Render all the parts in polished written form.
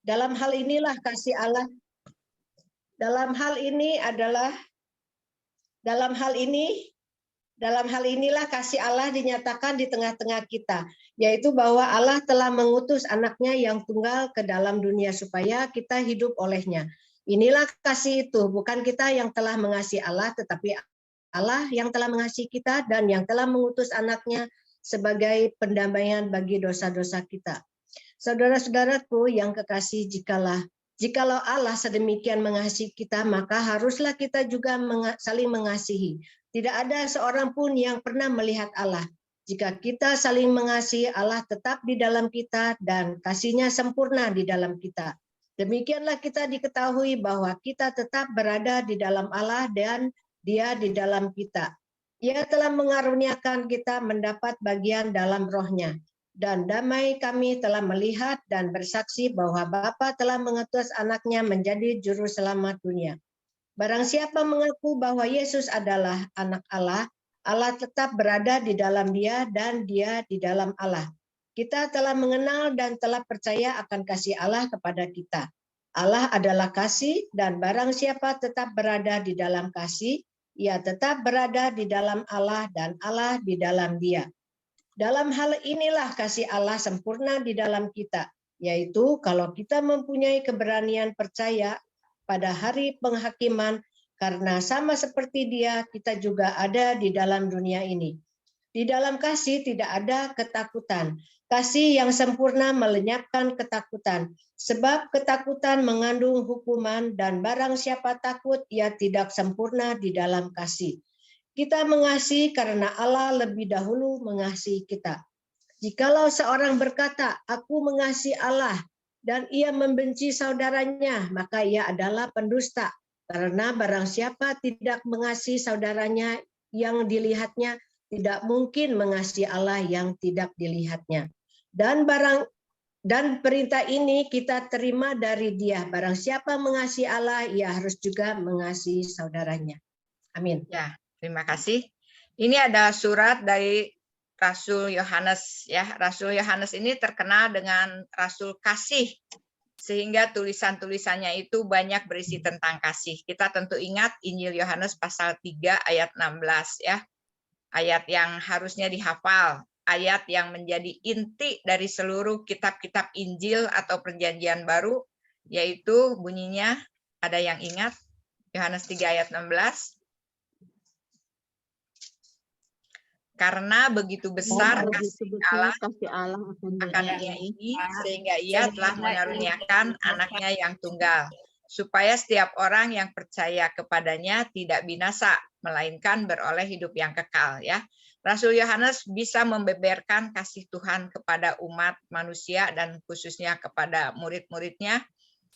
Dalam hal inilah kasih Allah. Dalam hal inilah kasih Allah dinyatakan di tengah-tengah kita, yaitu bahwa Allah telah mengutus anaknya yang tunggal ke dalam dunia supaya kita hidup olehnya. Inilah kasih itu, bukan kita yang telah mengasihi Allah, tetapi Allah yang telah mengasihi kita dan yang telah mengutus anaknya sebagai pendamaian bagi dosa-dosa kita. Saudara-saudaraku yang kekasih, jikalau Allah sedemikian mengasihi kita, maka haruslah kita juga saling mengasihi. Tidak ada seorang pun yang pernah melihat Allah. Jika kita saling mengasihi, Allah tetap di dalam kita dan kasih-Nya sempurna di dalam kita. Demikianlah kita diketahui bahwa kita tetap berada di dalam Allah dan Dia di dalam kita. Ia telah mengaruniakan kita mendapat bagian dalam Roh-Nya. Dan damai kami telah melihat dan bersaksi bahwa Bapa telah mengutus anaknya menjadi juru selamat dunia. Barang siapa mengaku bahwa Yesus adalah anak Allah, Allah tetap berada di dalam dia dan dia di dalam Allah. Kita telah mengenal dan telah percaya akan kasih Allah kepada kita. Allah adalah kasih dan barang siapa tetap berada di dalam kasih, ia tetap berada di dalam Allah dan Allah di dalam dia. Dalam hal inilah kasih Allah sempurna di dalam kita, yaitu kalau kita mempunyai keberanian percaya pada hari penghakiman, karena sama seperti Dia, kita juga ada di dalam dunia ini. Di dalam kasih tidak ada ketakutan. Kasih yang sempurna melenyapkan ketakutan, sebab ketakutan mengandung hukuman dan barang siapa takut, ia tidak sempurna di dalam kasih. Kita mengasihi karena Allah lebih dahulu mengasihi kita. Jikalau seorang berkata, aku mengasihi Allah, dan ia membenci saudaranya, maka ia adalah pendusta. Karena barang siapa tidak mengasihi saudaranya yang dilihatnya, tidak mungkin mengasihi Allah yang tidak dilihatnya. Dan perintah ini kita terima dari Dia. Barang siapa mengasihi Allah, ia harus juga mengasihi saudaranya. Amin. Ya. Terima kasih. Ini ada surat dari Rasul Yohanes ya. Rasul Yohanes ini terkenal dengan Rasul kasih, sehingga tulisan-tulisannya itu banyak berisi tentang kasih. Kita tentu ingat Injil Yohanes pasal 3 ayat 16 ya. Ayat yang harusnya dihafal, ayat yang menjadi inti dari seluruh kitab-kitab Injil atau Perjanjian Baru, yaitu bunyinya, ada yang ingat? Yohanes 3 ayat 16. Karena begitu besar kasih Allah akan dunia ini, sehingga Ia telah mengaruniakan anaknya yang tunggal, supaya setiap orang yang percaya kepadanya tidak binasa, melainkan beroleh hidup yang kekal. Ya, Rasul Yohanes bisa membeberkan kasih Tuhan kepada umat manusia dan khususnya kepada murid-muridnya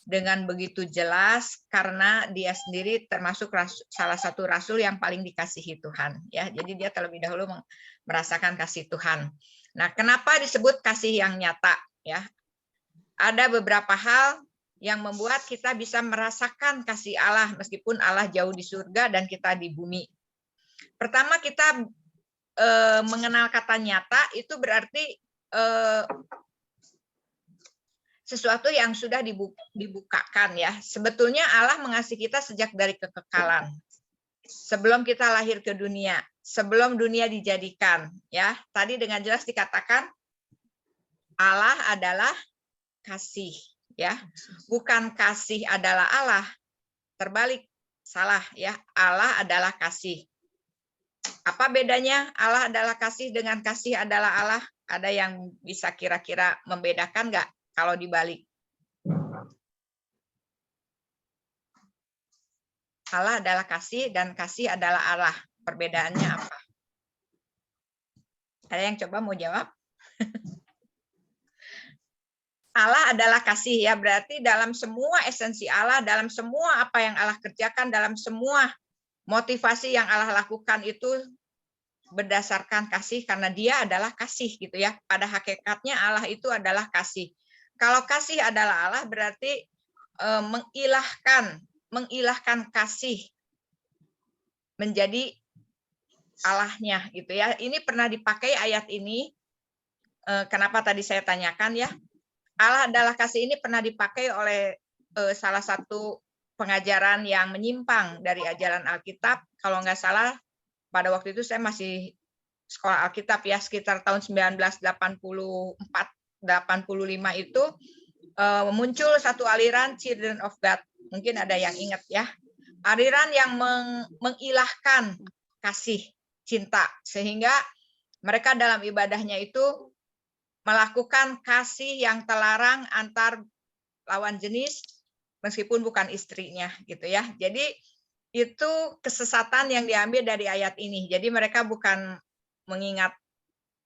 dengan begitu jelas, karena dia sendiri termasuk salah satu rasul yang paling dikasihi Tuhan ya. Jadi dia terlebih dahulu merasakan kasih Tuhan. Nah, kenapa disebut kasih yang nyata ya? Ada beberapa hal yang membuat kita bisa merasakan kasih Allah meskipun Allah jauh di surga dan kita di bumi. Pertama, kita mengenal kata nyata itu berarti sesuatu yang sudah dibukakan ya. Sebetulnya Allah mengasihi kita sejak dari kekekalan. Sebelum kita lahir ke dunia, sebelum dunia dijadikan ya. Tadi dengan jelas dikatakan Allah adalah kasih ya. Bukan kasih adalah Allah. Terbalik, salah ya. Allah adalah kasih. Apa bedanya Allah adalah kasih dengan kasih adalah Allah? Ada yang bisa kira-kira membedakan nggak? Kalau dibalik, Allah adalah kasih dan kasih adalah Allah. Perbedaannya apa? Ada yang coba mau jawab? Allah adalah kasih ya, berarti dalam semua esensi Allah, dalam semua apa yang Allah kerjakan, dalam semua motivasi yang Allah lakukan itu berdasarkan kasih, karena Dia adalah kasih gitu ya. Pada hakikatnya Allah itu adalah kasih. Kalau kasih adalah Allah berarti mengilahkan kasih menjadi Allahnya gitu ya. Ini pernah dipakai ayat ini. Kenapa tadi saya tanyakan ya? Allah adalah kasih ini pernah dipakai oleh salah satu pengajaran yang menyimpang dari ajaran Alkitab. Kalau nggak salah, pada waktu itu saya masih sekolah Alkitab ya, sekitar tahun 1984-85 itu muncul satu aliran Children of God. Mungkin ada yang ingat ya. Aliran yang mengilahkan kasih, cinta. Sehingga mereka dalam ibadahnya itu melakukan kasih yang terlarang antar lawan jenis meskipun bukan istrinya gitu ya. Jadi itu kesesatan yang diambil dari ayat ini. Jadi mereka bukan mengingat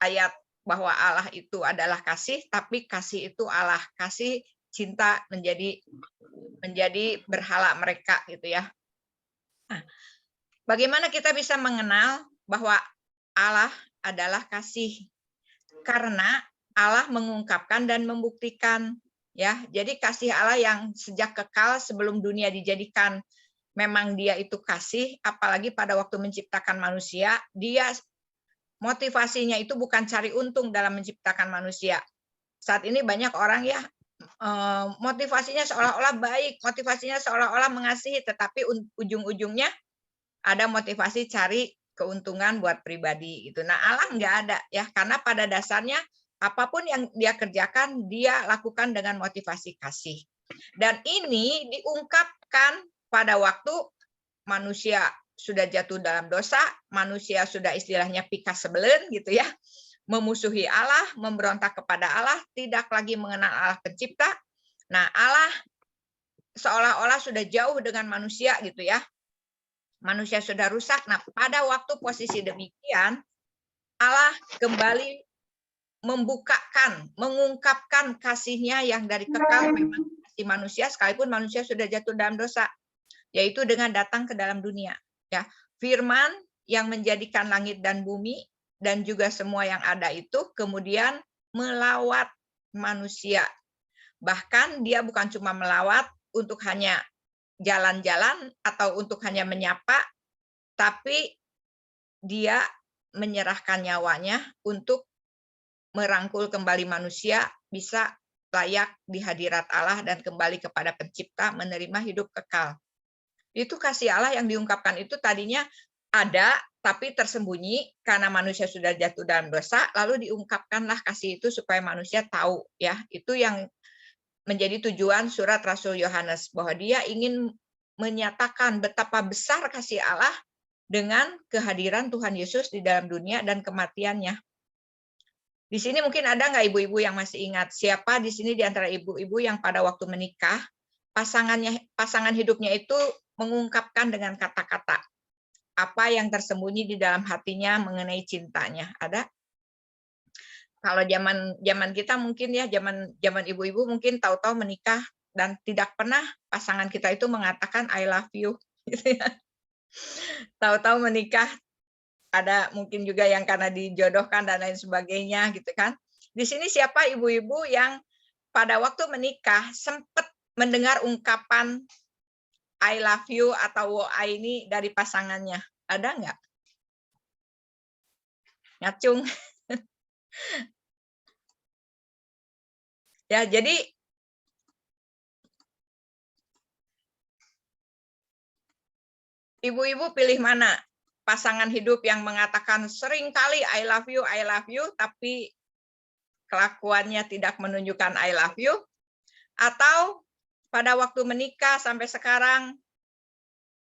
ayat bahwa Allah itu adalah kasih, tapi kasih itu Allah, kasih cinta menjadi berhala mereka gitu ya. Nah, bagaimana kita bisa mengenal bahwa Allah adalah kasih? Karena Allah mengungkapkan dan membuktikan ya. Jadi kasih Allah yang sejak kekal sebelum dunia dijadikan memang dia itu kasih, apalagi pada waktu menciptakan manusia, dia motivasinya itu bukan cari untung dalam menciptakan manusia. Saat ini banyak orang ya motivasinya seolah-olah baik, motivasinya seolah-olah mengasihi, tetapi ujung-ujungnya ada motivasi cari keuntungan buat pribadi gitu. Nah, Allah nggak ada ya, karena pada dasarnya apapun yang dia kerjakan dia lakukan dengan motivasi kasih. Dan ini diungkapkan pada waktu manusia sudah jatuh dalam dosa, manusia sudah istilahnya pika sebelen gitu ya, memusuhi Allah, memberontak kepada Allah, tidak lagi mengenal Allah pencipta. Nah, Allah seolah-olah sudah jauh dengan manusia gitu ya. Manusia sudah rusak. Nah, pada waktu posisi demikian, Allah kembali membukakan, mengungkapkan kasih-Nya yang dari kekal memang kasih manusia, sekalipun manusia sudah jatuh dalam dosa, yaitu dengan datang ke dalam dunia. Ya, Firman yang menjadikan langit dan bumi dan juga semua yang ada itu kemudian melawat manusia. Bahkan dia bukan cuma melawat untuk hanya jalan-jalan atau untuk hanya menyapa, tapi dia menyerahkan nyawanya untuk merangkul kembali manusia bisa layak di hadirat Allah dan kembali kepada pencipta menerima hidup kekal. Itu kasih Allah yang diungkapkan itu tadinya ada tapi tersembunyi karena manusia sudah jatuh dalam dosa, lalu diungkapkanlah kasih itu supaya manusia tahu ya. Itu yang menjadi tujuan surat Rasul Yohanes, bahwa dia ingin menyatakan betapa besar kasih Allah dengan kehadiran Tuhan Yesus di dalam dunia dan kematiannya. Di sini mungkin ada nggak ibu-ibu yang masih ingat siapa di sini di antara ibu-ibu yang pada waktu menikah pasangan hidupnya itu mengungkapkan dengan kata-kata apa yang tersembunyi di dalam hatinya mengenai cintanya? Ada? Kalau zaman kita mungkin ya, zaman ibu-ibu mungkin tahu-tahu menikah dan tidak pernah pasangan kita itu mengatakan I love you gitu ya. Tahu-tahu menikah, ada mungkin juga yang karena dijodohkan dan lain sebagainya gitu kan. Di sini siapa ibu-ibu yang pada waktu menikah sempat mendengar ungkapan I love you atau I ini dari pasangannya? Ada nggak? Ngacung. Ya, jadi ibu-ibu pilih mana? Pasangan hidup yang mengatakan sering kali I love you, tapi kelakuannya tidak menunjukkan I love you, atau pada waktu menikah sampai sekarang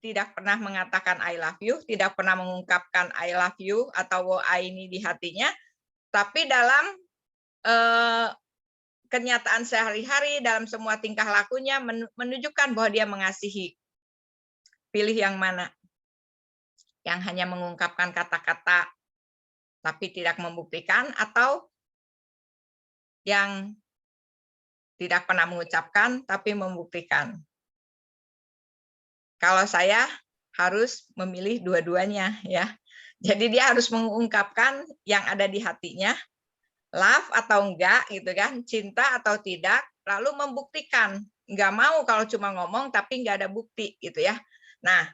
tidak pernah mengatakan I love you, tidak pernah mengungkapkan I love you atau I ini di hatinya, tapi dalam kenyataan sehari-hari, dalam semua tingkah lakunya menunjukkan bahwa dia mengasihi. Pilih yang mana? Yang hanya mengungkapkan kata-kata tapi tidak membuktikan, atau yang tidak pernah mengucapkan tapi membuktikan? Kalau saya harus memilih dua-duanya ya. Jadi dia harus mengungkapkan yang ada di hatinya, love atau enggak gitu kan, cinta atau tidak, lalu membuktikan. Enggak mau kalau cuma ngomong tapi enggak ada bukti gitu ya. Nah,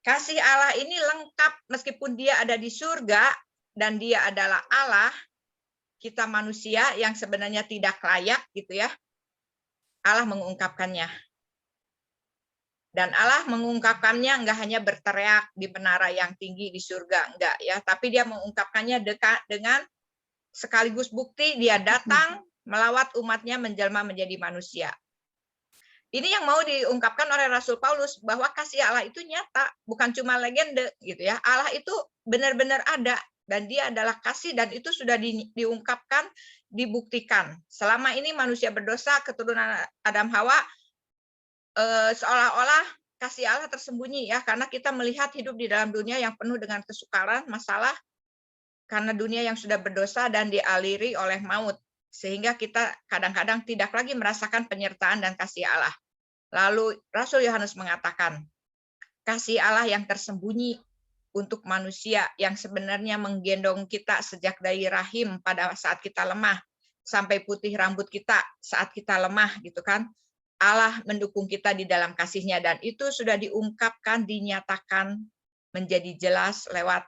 kasih Allah ini lengkap meskipun dia ada di surga dan dia adalah Allah, kita manusia yang sebenarnya tidak layak gitu ya. Allah mengungkapkannya. Dan Allah mengungkapkannya enggak hanya berteriak di menara yang tinggi di surga, enggak ya, tapi dia mengungkapkannya dengan sekaligus bukti dia datang melawat umatnya menjelma menjadi manusia. Ini yang mau diungkapkan oleh Rasul Paulus, bahwa kasih Allah itu nyata, bukan cuma legende gitu ya. Allah itu benar-benar ada dan dia adalah kasih, dan itu sudah diungkapkan, dibuktikan. Selama ini manusia berdosa, keturunan Adam Hawa, seolah-olah kasih Allah tersembunyi ya, karena kita melihat hidup di dalam dunia yang penuh dengan kesukaran, masalah, karena dunia yang sudah berdosa dan dialiri oleh maut, sehingga kita kadang-kadang tidak lagi merasakan penyertaan dan kasih Allah. Lalu Rasul Yohanes mengatakan, kasih Allah yang tersembunyi untuk manusia yang sebenarnya menggendong kita sejak dari rahim pada saat kita lemah, sampai putih rambut kita saat kita lemah gitu kan. Allah mendukung kita di dalam kasih-Nya, dan itu sudah diungkapkan, dinyatakan menjadi jelas lewat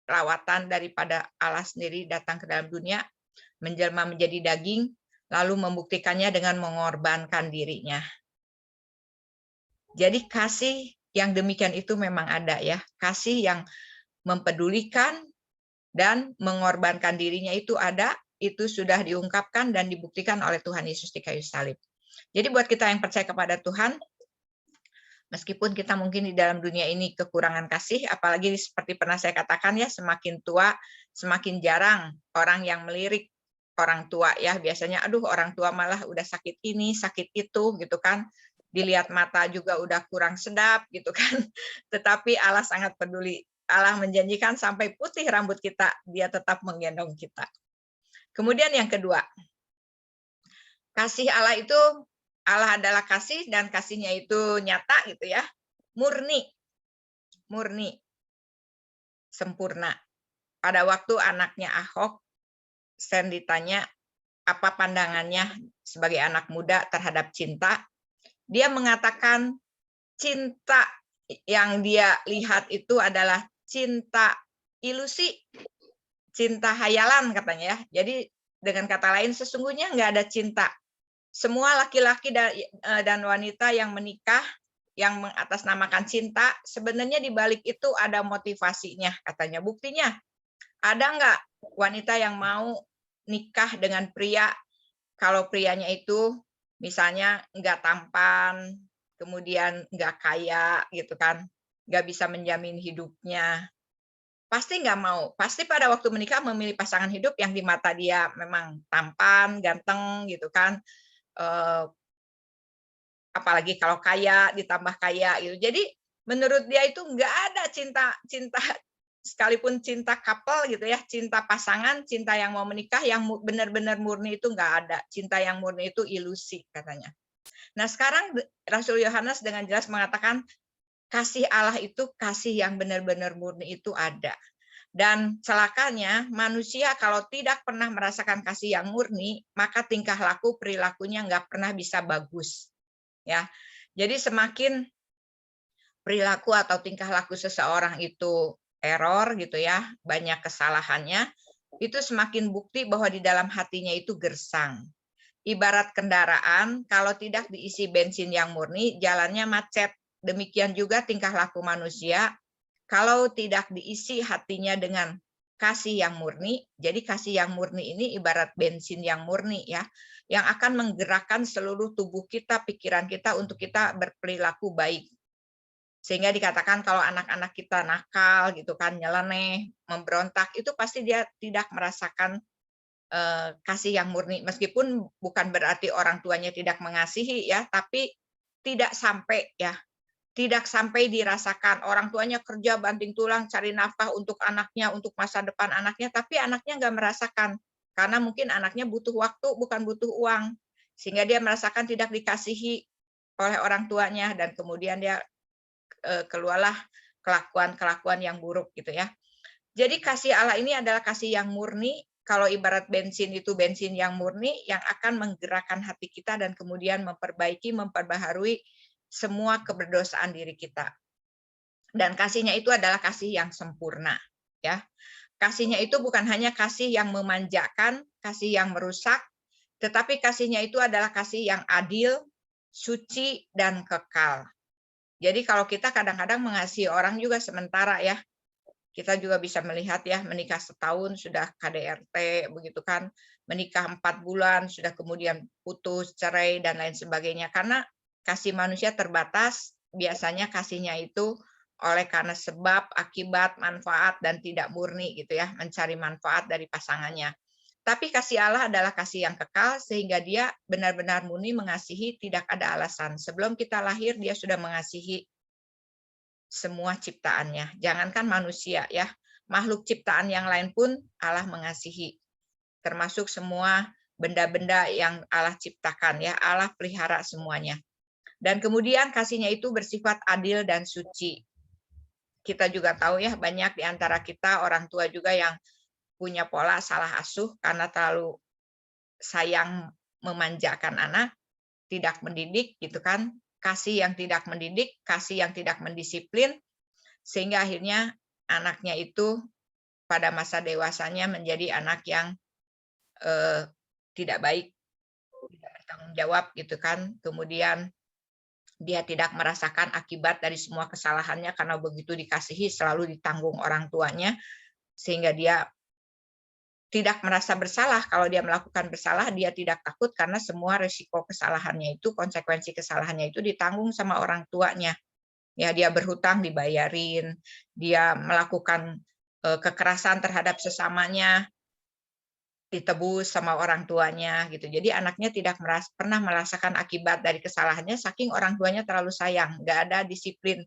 rawatan daripada Allah sendiri datang ke dalam dunia, menjelma menjadi daging, lalu membuktikannya dengan mengorbankan dirinya. Jadi kasih yang demikian itu memang ada ya, kasih yang mempedulikan dan mengorbankan dirinya itu ada, itu sudah diungkapkan dan dibuktikan oleh Tuhan Yesus di kayu salib. Jadi buat kita yang percaya kepada Tuhan, meskipun kita mungkin di dalam dunia ini kekurangan kasih, apalagi seperti pernah saya katakan ya, semakin tua semakin jarang orang yang melirik orang tua ya. Biasanya aduh orang tua malah udah sakit ini, sakit itu gitu kan. Dilihat mata juga udah kurang sedap gitu kan. Tetapi Allah sangat peduli. Allah menjanjikan sampai putih rambut kita, dia tetap menggendong kita. Kemudian yang kedua, kasih Allah itu, Allah adalah kasih dan kasihnya itu nyata gitu ya, murni, sempurna. Pada waktu anaknya Ahok, Sen ditanya apa pandangannya sebagai anak muda terhadap cinta, dia mengatakan cinta yang dia lihat itu adalah cinta ilusi, cinta hayalan katanya ya. Jadi dengan kata lain sesungguhnya nggak ada cinta. Semua laki-laki dan wanita yang menikah, yang mengatasnamakan cinta, sebenarnya di balik itu ada motivasinya katanya. Buktinya, ada nggak wanita yang mau nikah dengan pria kalau prianya itu misalnya nggak tampan, kemudian nggak kaya gitu kan, nggak bisa menjamin hidupnya, pasti nggak mau. Pasti pada waktu menikah memilih pasangan hidup yang di mata dia memang tampan, ganteng gitu kan, apalagi kalau kaya, ditambah kaya gitu. Jadi menurut dia itu nggak ada cinta sekalipun cinta couple gitu ya, cinta pasangan, cinta yang mau menikah yang benar-benar murni itu nggak ada. Cinta yang murni itu ilusi katanya. Nah sekarang Rasul Yohanes dengan jelas mengatakan kasih Allah itu kasih yang benar-benar murni itu ada. Dan celakanya manusia kalau tidak pernah merasakan kasih yang murni, maka tingkah laku perilakunya nggak pernah bisa bagus. Ya, jadi semakin perilaku atau tingkah laku seseorang itu error gitu ya, banyak kesalahannya, itu semakin bukti bahwa di dalam hatinya itu gersang. Ibarat kendaraan, kalau tidak diisi bensin yang murni, jalannya macet. Demikian juga tingkah laku manusia, kalau tidak diisi hatinya dengan kasih yang murni. Jadi kasih yang murni ini ibarat bensin yang murni ya, yang akan menggerakkan seluruh tubuh kita, pikiran kita untuk kita berperilaku baik. Sehingga dikatakan kalau anak-anak kita nakal gitu kan, nyeleneh, memberontak, itu pasti dia tidak merasakan kasih yang murni. Meskipun bukan berarti orang tuanya tidak mengasihi ya, tapi tidak sampai ya, tidak sampai dirasakan. Orang tuanya kerja banting tulang cari nafkah untuk anaknya, untuk masa depan anaknya, tapi anaknya nggak merasakan. Karena mungkin anaknya butuh waktu, bukan butuh uang. Sehingga dia merasakan tidak dikasihi oleh orang tuanya, dan kemudian dia keluarlah kelakuan-kelakuan yang buruk gitu ya. Jadi kasih Allah ini adalah kasih yang murni. Kalau ibarat bensin itu bensin yang murni yang akan menggerakkan hati kita dan kemudian memperbaiki, memperbaharui semua keberdosaan diri kita. Dan kasihnya itu adalah kasih yang sempurna, ya. Kasihnya itu bukan hanya kasih yang memanjakan, kasih yang merusak, tetapi kasihnya itu adalah kasih yang adil, suci, dan kekal. Jadi kalau kita kadang-kadang mengasihi orang juga sementara ya, kita juga bisa melihat ya, menikah setahun sudah KDRT, begitu kan, menikah 4 bulan, sudah kemudian putus, cerai, dan lain sebagainya. Karena kasih manusia terbatas, biasanya kasihnya itu oleh karena sebab, akibat, manfaat, dan tidak murni gitu ya, mencari manfaat dari pasangannya. Tapi kasih Allah adalah kasih yang kekal, sehingga dia benar-benar murni mengasihi, tidak ada alasan. Sebelum kita lahir, dia sudah mengasihi semua ciptaannya. Jangankan manusia ya, makhluk ciptaan yang lain pun Allah mengasihi. Termasuk semua benda-benda yang Allah ciptakan ya, Allah pelihara semuanya. Dan kemudian kasihnya itu bersifat adil dan suci. Kita juga tahu ya, banyak di antara kita orang tua juga yang punya pola salah asuh karena terlalu sayang memanjakan anak, tidak mendidik gitu kan. Kasih yang tidak mendidik, kasih yang tidak mendisiplin, sehingga akhirnya anaknya itu pada masa dewasanya menjadi anak yang tidak baik, tidak bertanggung jawab gitu kan. Kemudian dia tidak merasakan akibat dari semua kesalahannya karena begitu dikasihi selalu ditanggung orang tuanya, sehingga dia tidak merasa bersalah. Kalau dia melakukan bersalah, dia tidak takut karena semua risiko kesalahannya itu, konsekuensi kesalahannya itu ditanggung sama orang tuanya. Ya, dia berhutang dibayarin, dia melakukan kekerasan terhadap sesamanya, ditebus sama orang tuanya gitu. Jadi anaknya tidak pernah merasakan akibat dari kesalahannya, saking orang tuanya terlalu sayang, nggak ada disiplin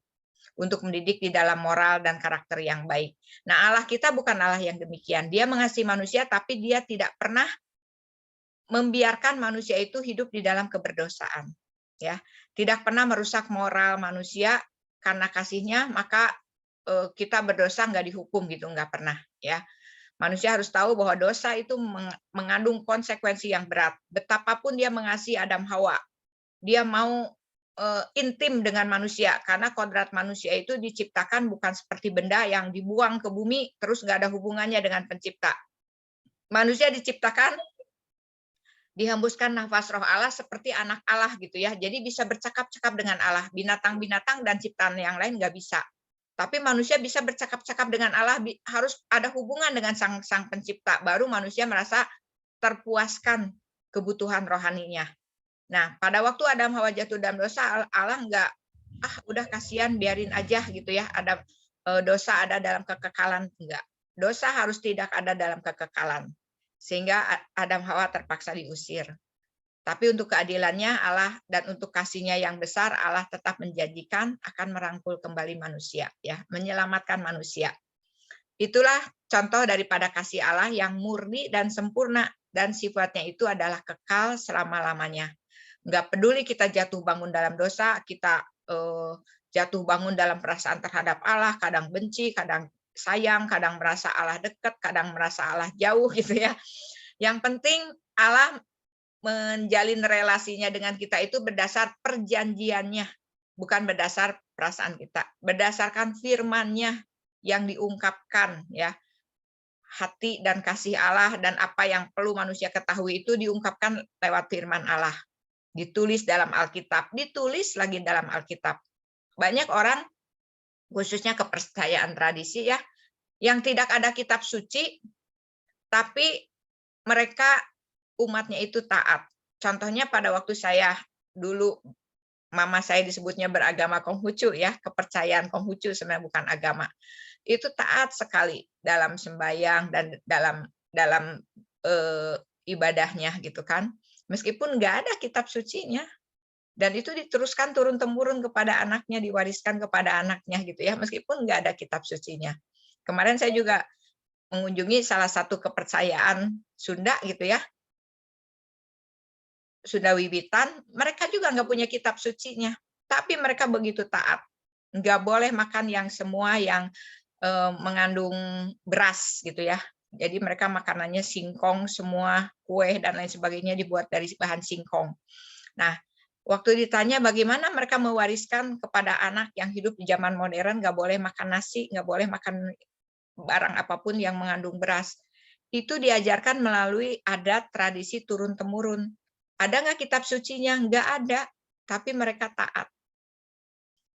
untuk mendidik di dalam moral dan karakter yang baik. Nah, Allah kita bukan Allah yang demikian. Dia mengasihi manusia, tapi dia tidak pernah membiarkan manusia itu hidup di dalam keberdosaan. Ya, tidak pernah merusak moral manusia karena kasihnya, maka kita berdosa nggak dihukum gitu, nggak pernah. Ya, manusia harus tahu bahwa dosa itu mengandung konsekuensi yang berat. Betapapun dia mengasihi Adam Hawa, dia mau intim dengan manusia, karena kodrat manusia itu diciptakan bukan seperti benda yang dibuang ke bumi terus nggak ada hubungannya dengan pencipta. Manusia diciptakan dihembuskan nafas roh Allah seperti anak Allah gitu ya, jadi bisa bercakap-cakap dengan Allah. Binatang-binatang dan ciptaan yang lain nggak bisa, tapi manusia bisa bercakap-cakap dengan Allah, harus ada hubungan dengan sang pencipta, baru manusia merasa terpuaskan kebutuhan rohaninya. Nah, pada waktu Adam Hawa jatuh dalam dosa, Allah enggak, udah kasihan, biarin aja gitu ya, ada dosa ada dalam kekekalan, enggak. Dosa harus tidak ada dalam kekekalan. Sehingga Adam Hawa terpaksa diusir. Tapi untuk keadilannya Allah dan untuk kasihnya yang besar, Allah tetap menjanjikan akan merangkul kembali manusia, ya, menyelamatkan manusia. Itulah contoh daripada kasih Allah yang murni dan sempurna, dan sifatnya itu adalah kekal selama-lamanya. Nggak peduli kita jatuh bangun dalam dosa, kita jatuh bangun dalam perasaan terhadap Allah, kadang benci, kadang sayang, kadang merasa Allah dekat, kadang merasa Allah jauh gitu ya. Yang penting Allah menjalin relasinya dengan kita itu berdasar perjanjiannya, bukan berdasar perasaan kita, berdasarkan firman-Nya yang diungkapkan ya. Hati dan kasih Allah dan apa yang perlu manusia ketahui itu diungkapkan lewat firman Allah. Ditulis dalam Alkitab, ditulis lagi dalam Alkitab. Banyak orang, khususnya kepercayaan tradisi ya, yang tidak ada kitab suci, tapi mereka umatnya itu taat. Contohnya pada waktu saya dulu, mama saya disebutnya beragama Konghucu ya, kepercayaan Konghucu sebenarnya bukan agama. Itu taat sekali dalam sembahyang dan dalam ibadahnya gitu kan. Meskipun nggak ada kitab sucinya, dan itu diteruskan turun-temurun kepada anaknya, diwariskan kepada anaknya gitu ya, meskipun nggak ada kitab sucinya. Kemarin saya juga mengunjungi salah satu kepercayaan Sunda gitu ya, Sunda Wiwitan, mereka juga nggak punya kitab sucinya, tapi mereka begitu taat. Nggak boleh makan yang semua yang mengandung beras gitu ya. Jadi mereka makanannya singkong, semua kue dan lain sebagainya dibuat dari bahan singkong. Nah, waktu ditanya bagaimana mereka mewariskan kepada anak yang hidup di zaman modern, nggak boleh makan nasi, nggak boleh makan barang apapun yang mengandung beras. Itu diajarkan melalui adat tradisi turun-temurun. Ada nggak kitab sucinya? Nggak ada. tapi mereka taat.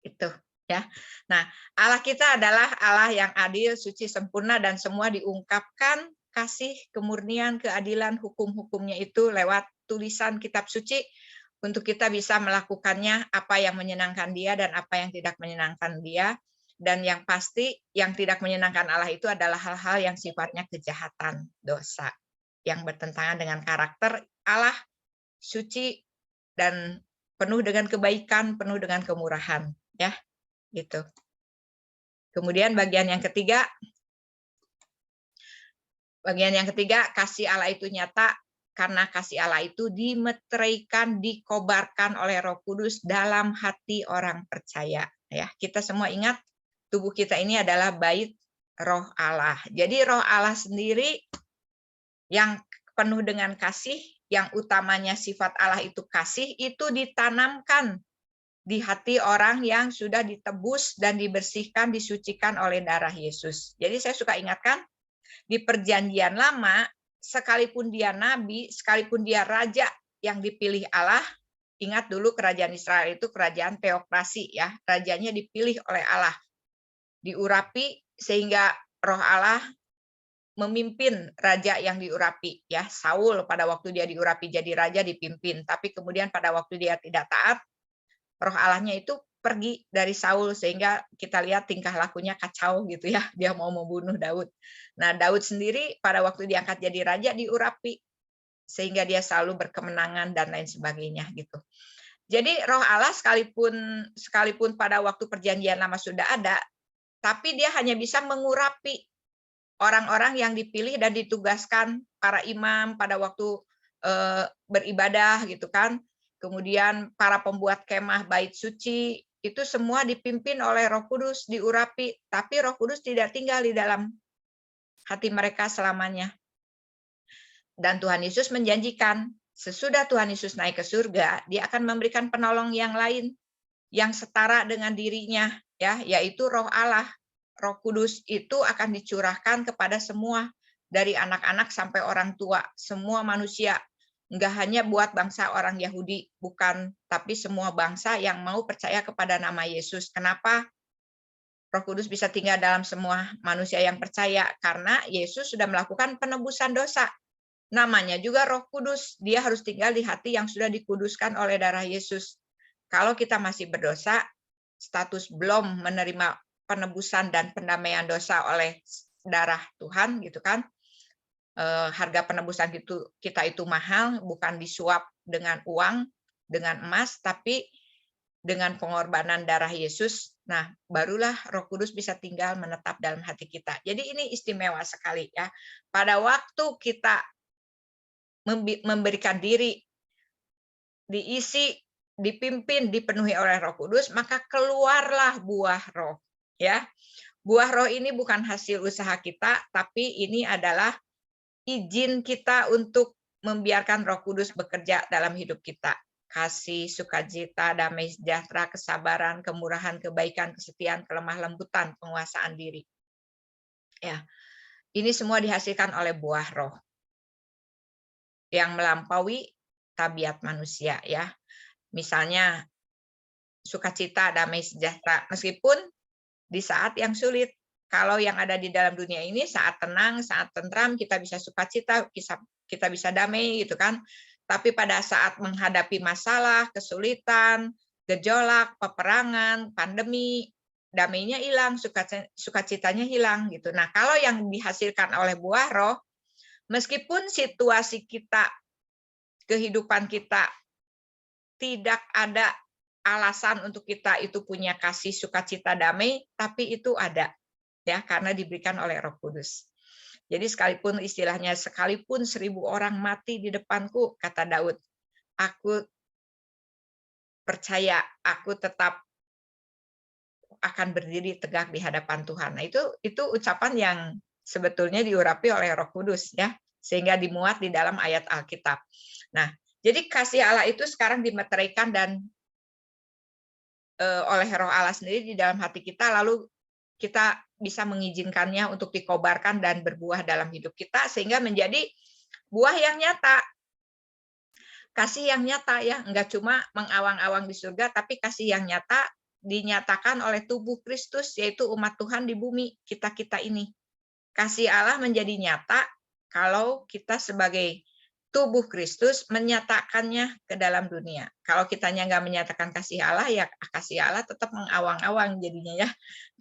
Itu ya. Nah, Allah kita adalah Allah yang adil, suci, sempurna, dan semua diungkapkan kasih, kemurnian, keadilan, hukum-hukumnya itu lewat tulisan kitab suci untuk kita bisa melakukannya apa yang menyenangkan Dia dan apa yang tidak menyenangkan Dia. Dan yang pasti yang tidak menyenangkan Allah itu adalah hal-hal yang sifatnya kejahatan, dosa, yang bertentangan dengan karakter Allah, suci, dan penuh dengan kebaikan, penuh dengan kemurahan, ya, gitu. Kemudian bagian yang ketiga, kasih Allah itu nyata karena kasih Allah itu dimeteraikan, dikobarkan oleh Roh Kudus dalam hati orang percaya. Ya, kita semua ingat tubuh kita ini adalah bait Roh Allah. Jadi Roh Allah sendiri yang penuh dengan kasih, yang utamanya sifat Allah itu kasih, itu ditanamkan di hati orang yang sudah ditebus dan dibersihkan, disucikan oleh darah Yesus. Jadi saya suka ingatkan, di Perjanjian Lama, sekalipun dia nabi, sekalipun dia raja yang dipilih Allah, ingat dulu kerajaan Israel itu kerajaan teokrasi, ya, rajanya dipilih oleh Allah, diurapi sehingga Roh Allah memimpin raja yang diurapi, ya. Saul pada waktu dia diurapi jadi raja dipimpin, tapi kemudian pada waktu dia tidak taat, Roh Allahnya itu pergi dari Saul sehingga kita lihat tingkah lakunya kacau gitu ya, dia mau membunuh Daud. Nah, Daud sendiri pada waktu diangkat jadi raja diurapi sehingga dia selalu berkemenangan dan lain sebagainya gitu. Jadi Roh Allah sekalipun pada waktu Perjanjian Lama sudah ada, tapi dia hanya bisa mengurapi orang-orang yang dipilih dan ditugaskan para imam pada waktu beribadah gitu kan. Kemudian para pembuat kemah bait suci itu semua dipimpin oleh Roh Kudus, diurapi, tapi Roh Kudus tidak tinggal di dalam hati mereka selamanya. Dan Tuhan Yesus menjanjikan sesudah Tuhan Yesus naik ke surga, Dia akan memberikan penolong yang lain yang setara dengan dirinya, ya, yaitu Roh Allah. Roh Kudus itu akan dicurahkan kepada semua, dari anak-anak sampai orang tua, semua manusia. Enggak hanya buat bangsa orang Yahudi, bukan, tapi semua bangsa yang mau percaya kepada nama Yesus. Kenapa Roh Kudus bisa tinggal dalam semua manusia yang percaya? Karena Yesus sudah melakukan penebusan dosa. Namanya juga Roh Kudus, dia harus tinggal di hati yang sudah dikuduskan oleh darah Yesus. Kalau kita masih berdosa, status belum menerima penebusan dan pendamaian dosa oleh darah Tuhan, gitu kan? Harga penebusan kita itu mahal, bukan disuap dengan uang, dengan emas, tapi dengan pengorbanan darah Yesus. Nah, barulah Roh Kudus bisa tinggal menetap dalam hati kita. Jadi ini istimewa sekali ya. Pada waktu kita memberikan diri, diisi, dipimpin, dipenuhi oleh Roh Kudus, maka keluarlah buah roh. Ya, buah roh ini bukan hasil usaha kita, tapi ini adalah izin kita untuk membiarkan Roh Kudus bekerja dalam hidup kita. Kasih, sukacita, damai sejahtera, kesabaran, kemurahan, kebaikan, kesetiaan, kelemah lembutan, penguasaan diri. Ya, ini semua dihasilkan oleh buah roh yang melampaui tabiat manusia, ya. Misalnya sukacita, damai sejahtera, meskipun di saat yang sulit. Kalau yang ada di dalam dunia ini saat tenang, saat tentram, kita bisa sukacita, kita bisa damai gitu kan. Tapi pada saat menghadapi masalah, kesulitan, gejolak, peperangan, pandemi, damainya hilang, sukacitanya hilang gitu. Nah, kalau yang dihasilkan oleh buah roh, meskipun situasi kita, kehidupan kita tidak ada alasan untuk kita itu punya kasih, sukacita, damai, tapi itu ada. Ya, karena diberikan oleh Roh Kudus. Jadi sekalipun istilahnya, sekalipun 1000 orang mati di depanku, kata Daud, aku percaya, aku tetap akan berdiri tegak di hadapan Tuhan. Nah, itu ucapan yang sebetulnya diurapi oleh Roh Kudus, ya, sehingga dimuat di dalam ayat Alkitab. Nah, jadi kasih Allah itu sekarang dimeteraikan dan oleh Roh Allah sendiri di dalam hati kita, lalu kita bisa mengizinkannya untuk dikobarkan dan berbuah dalam hidup kita sehingga menjadi buah yang nyata. kasih yang nyata ya, enggak cuma mengawang-awang di surga, tapi kasih yang nyata dinyatakan oleh tubuh Kristus, yaitu umat Tuhan di bumi, kita-kita ini. Kasih Allah menjadi nyata kalau kita sebagai tubuh Kristus menyatakannya ke dalam dunia. Kalau kitanya nggak menyatakan kasih Allah, ya kasih Allah tetap mengawang-awang jadinya ya.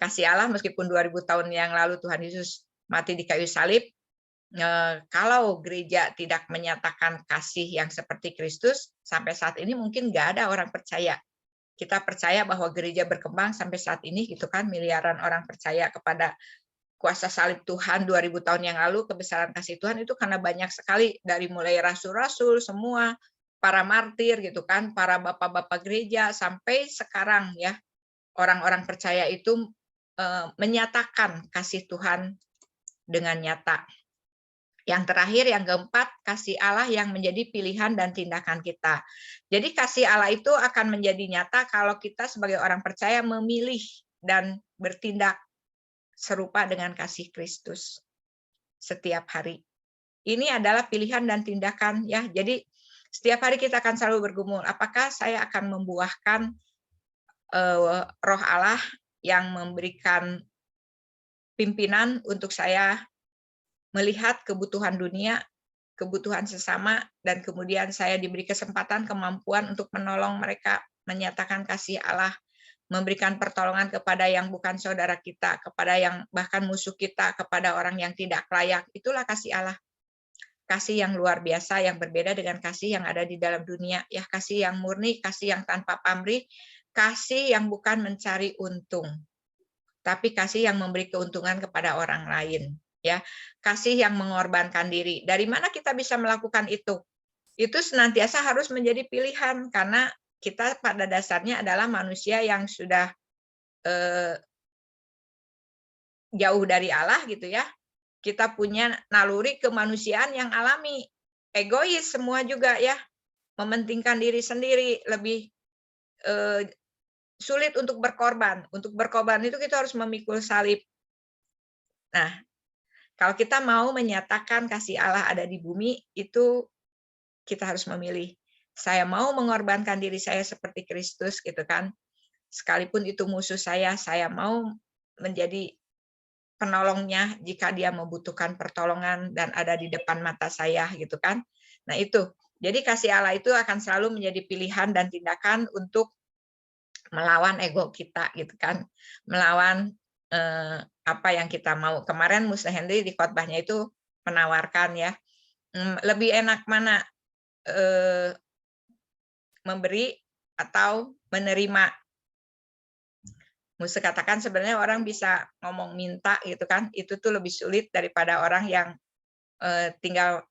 Kasih Allah meskipun 2000 tahun yang lalu Tuhan Yesus mati di kayu salib, kalau gereja tidak menyatakan kasih yang seperti Kristus, sampai saat ini mungkin nggak ada orang percaya. Kita percaya bahwa gereja berkembang sampai saat ini, gitu kan, miliaran orang percaya kepada kuasa salib Tuhan 2000 tahun yang lalu, kebesaran kasih Tuhan itu karena banyak sekali, dari mulai rasul-rasul semua, para martir gitu kan, para bapak-bapak gereja, sampai sekarang ya, orang-orang percaya itu menyatakan kasih Tuhan dengan nyata. Yang terakhir, yang keempat, kasih Allah yang menjadi pilihan dan tindakan kita. Jadi kasih Allah itu akan menjadi nyata kalau kita sebagai orang percaya memilih dan bertindak serupa dengan kasih Kristus setiap hari. Ini adalah pilihan dan tindakan ya. Jadi setiap hari kita akan selalu bergumul, apakah saya akan membuahkan Roh Allah yang memberikan pimpinan untuk saya melihat kebutuhan dunia, kebutuhan sesama, dan kemudian saya diberi kesempatan, kemampuan untuk menolong mereka, menyatakan kasih Allah, memberikan pertolongan kepada yang bukan saudara kita, kepada yang bahkan musuh kita, kepada orang yang tidak layak. Itulah kasih Allah. Kasih yang luar biasa, yang berbeda dengan kasih yang ada di dalam dunia. Ya, kasih yang murni, kasih yang tanpa pamrih, kasih yang bukan mencari untung, tapi kasih yang memberi keuntungan kepada orang lain. Ya, kasih yang mengorbankan diri. Dari mana kita bisa melakukan itu? Itu senantiasa harus menjadi pilihan, karena kita pada dasarnya adalah manusia yang sudah jauh dari Allah gitu ya. Kita punya naluri kemanusiaan yang alami, egois semua juga ya, mementingkan diri sendiri, lebih sulit untuk berkorban. Untuk berkorban itu kita harus memikul salib. Nah, kalau kita mau menyatakan kasih Allah ada di bumi, itu kita harus memilih. Saya mau mengorbankan diri saya seperti Kristus gitu kan. Sekalipun itu musuh saya mau menjadi penolongnya jika dia membutuhkan pertolongan dan ada di depan mata saya gitu kan. Nah itu, jadi kasih Allah itu akan selalu menjadi pilihan dan tindakan untuk melawan ego kita gitu kan, melawan apa yang kita mau. Kemarin Musa Henry di khotbahnya itu menawarkan ya, lebih enak mana, memberi atau menerima. Musa katakan sebenarnya orang bisa ngomong minta gitu kan, itu tuh lebih sulit daripada orang yang tinggal,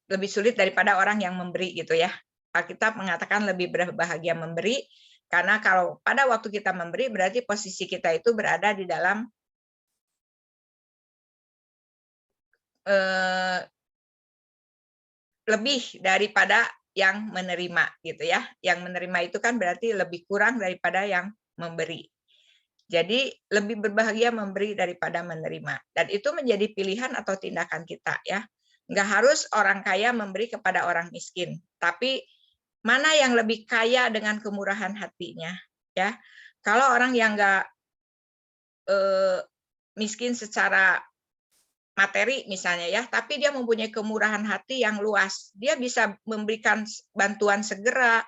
lebih sulit daripada orang yang memberi gitu ya. Alkitab mengatakan lebih berbahagia memberi, karena kalau pada waktu kita memberi berarti posisi kita itu berada di dalam lebih daripada yang menerima gitu ya. Yang menerima itu kan berarti lebih kurang daripada yang memberi. Jadi lebih berbahagia memberi daripada menerima. Dan itu menjadi pilihan atau tindakan kita ya. Nggak harus orang kaya memberi kepada orang miskin, tapi mana yang lebih kaya dengan kemurahan hatinya ya. Kalau orang yang nggak miskin secara materi misalnya ya, tapi dia mempunyai kemurahan hati yang luas. Dia bisa memberikan bantuan segera,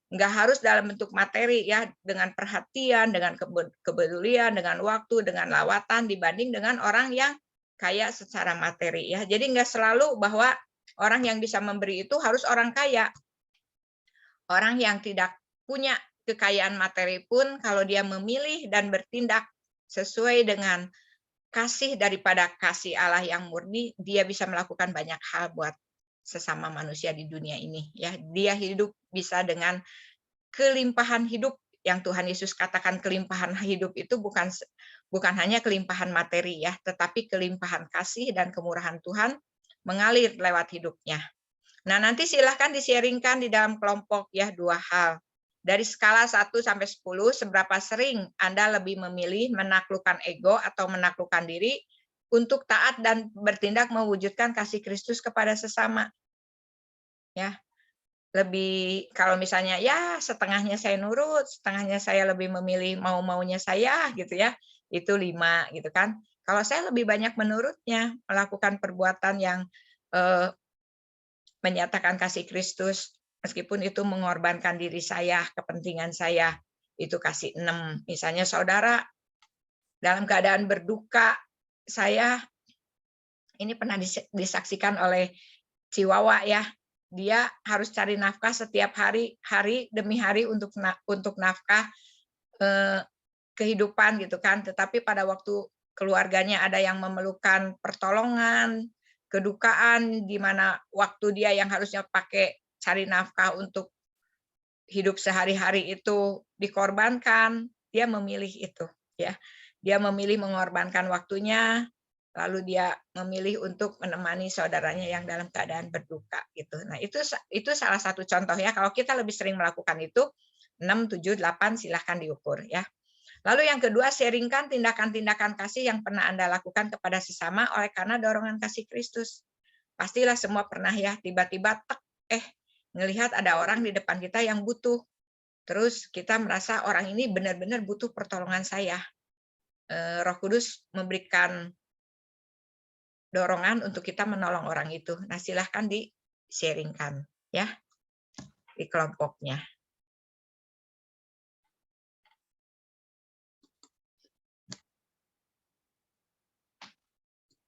nggak harus dalam bentuk materi ya, dengan perhatian, dengan kepedulian, dengan waktu, dengan lawatan, dibanding dengan orang yang kaya secara materi ya. Jadi nggak selalu bahwa orang yang bisa memberi itu harus orang kaya. Orang yang tidak punya kekayaan materi pun kalau dia memilih dan bertindak sesuai dengan kasih daripada kasih Allah yang murni, dia bisa melakukan banyak hal buat sesama manusia di dunia ini ya. Dia hidup bisa dengan kelimpahan hidup yang Tuhan Yesus katakan. Kelimpahan hidup itu bukan hanya kelimpahan materi ya, tetapi kelimpahan kasih dan kemurahan Tuhan mengalir lewat hidupnya. Nah, nanti silahkan di-sharingkan di dalam kelompok ya, 2 hal. Dari skala 1 sampai 10, seberapa sering Anda lebih memilih menaklukkan ego atau menaklukkan diri untuk taat dan bertindak mewujudkan kasih Kristus kepada sesama. ya. Lebih kalau misalnya ya setengahnya saya nurut, setengahnya saya lebih memilih mau-maunya saya gitu ya, itu 5 gitu kan. Kalau saya lebih banyak menurutnya, melakukan perbuatan yang menyatakan kasih Kristus, meskipun itu mengorbankan diri saya, kepentingan saya, itu kasih 6. Misalnya saudara dalam keadaan berduka, saya ini pernah disaksikan oleh Chihuahua ya, dia harus cari nafkah setiap hari, hari demi hari untuk nafkah kehidupan gitu kan. Tetapi pada waktu keluarganya ada yang memerlukan pertolongan, kedukaan, di mana waktu dia yang harusnya pakai cari nafkah untuk hidup sehari-hari itu dikorbankan, dia memilih itu ya. Dia memilih mengorbankan waktunya, lalu dia memilih untuk menemani saudaranya yang dalam keadaan berduka gitu. Nah, itu salah satu contoh ya. Kalau kita lebih sering melakukan itu 6, 7, 8 silahkan diukur ya. Lalu yang kedua, sharingkan tindakan-tindakan kasih yang pernah Anda lakukan kepada sesama oleh karena dorongan kasih Kristus. Pastilah semua pernah ya, tiba-tiba ngelihat ada orang di depan kita yang butuh. Terus kita merasa orang ini benar-benar butuh pertolongan saya. Roh Kudus memberikan dorongan untuk kita menolong orang itu. Nah, silahkan di-sharingkan ya di kelompoknya.